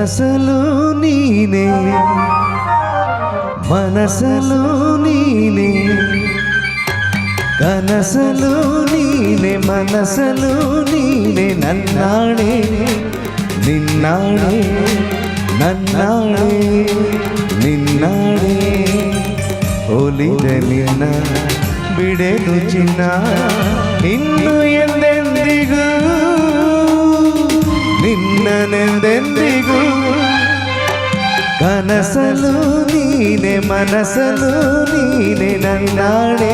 ಕನಸಲು ನೀನೆ ಮನಸಲು ನೀನೆ ಕನಸಲು ನೀನೆ ಮನಸಲು ನೀನೆ ನನ್ನಾಣೆ ನಿನ್ನಾಣೆ ನನ್ನಾಣೆ ನಿನ್ನಾಣೆ ಒಲಿದ ನಿನ್ನ ಬಿಡೆದು ಚಿನ್ನ ಇನ್ನು ಎಂದೆಂದಿಗೂ ನಿನ್ನನೆಂದೆಂದಿಗೂ ಕನಸಲು ನೀನೆ ಮನಸಲು ನೀನೆ ನನ್ನಾಣೆ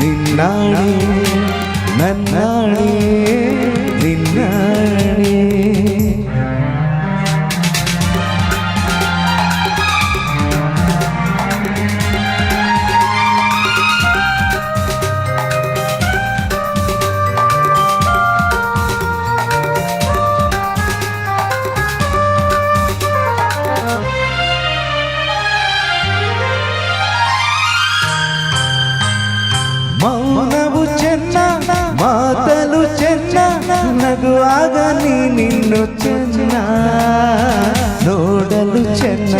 ನಿನ್ನಾಣೆ ನನ್ನಾಣೆ ನಿನ್ನಾಣೆ ಮೌನವು ಚೆನ್ನ ಮಾತಲು ಚೆನ್ನ ನಗುವಾಗ ನೀನಿನ್ನು ಚೆನ್ನ ನೋಡಲು ಚೆನ್ನ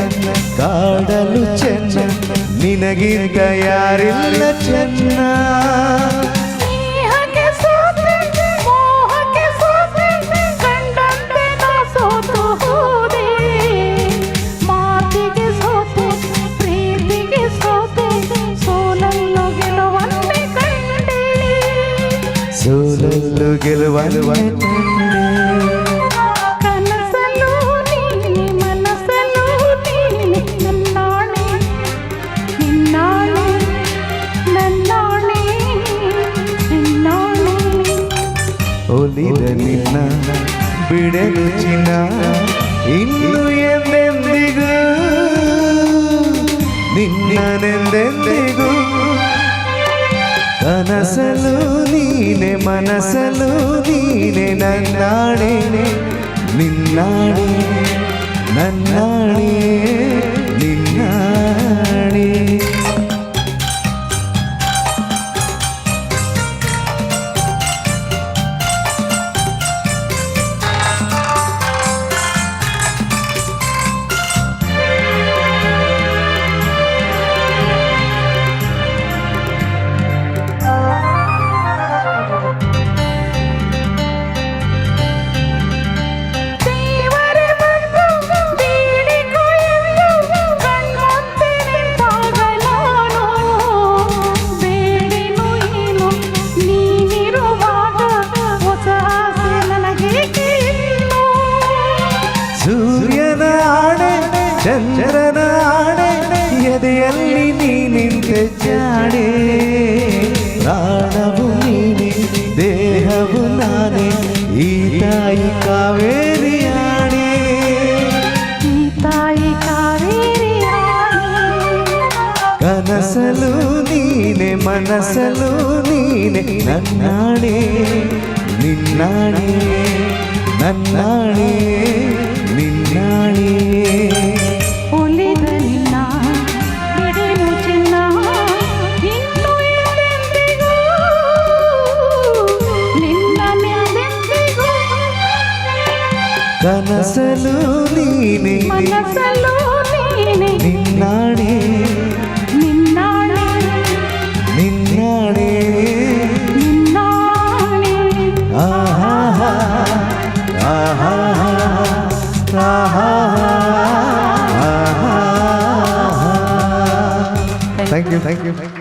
ಕಾಡಲು ಚೆನ್ನ ನಿನಗಿಂತ ಯಾರಿಲ್ಲ ಚೆನ್ನ ಸೋಲಲ್ಲು ಗೆಲುವನು ಕನಸಲು ನೀನೆ ಮನಸಲು ನೀನೆ ನನ್ನಾಣೆ ನಿನ್ನಾಣೆ ನನ್ನಾಣೆ ನಿನ್ನಾಣೆ ಒಲಿದ ನಿನ್ನ ಬಿಡಲು ಚಿನ್ನ ಇನ್ನು ಎಂದೆಂದಿಗೂ ನಿನ್ನನೆಂದೆಂದಿಗೂ ಕನಸಲು ನೀನೆ ಮನಸಲು ನೀನೆ ನನ್ನಾಣೆ ನಿನ್ನಾಣೆ ನನ್ನಾಣೆ ನಿನ್ನಾಣೆ ಸೂರ್ಯನ ಆಣೆ ಚಂದ್ರನ ಆಣೆ ಎದೆಯಲ್ಲಿ ನೀನಿಂತೆ ಜಾಡೆ ಪ್ರಾಣವು ನೀನೆ ದೇಹವು ನಾನೇ ಈ ತಾಯಿ ಕಾವೇರಿ ಆಣೆ ಈ ತಾಯಿ ಕಾವೇರಿ ಕನಸಲು ನೀನೆ ಮನಸಲು ನೀನೆ ನನ್ನಾಣೆ ನಿನ್ನಾಣೆ ನನ್ನಾಣೆ ನಿನ್ನಾಣೆ ಒಲಿದ ನಿನ್ನ ಬಿಡೆನು ಚಿನ್ನ ಇನ್ನು ಎಂದೆಂದಿಗೂ ನಿನ್ನನೆಂದೆಂದಿಗೂ ಕನಸಲು ನೀನೆ ಮನಸಲು ನೀನೆ ನಿನ್ನಾಣೆ ನಿನ್ನಾಣೆ ನಿನ್ನಾಣೆ ನಿನ್ನಾಣೆ ಆಹಾ ಆಹಾ ಆಹಾ ಥ್ಯಾಂಕ್ ಯು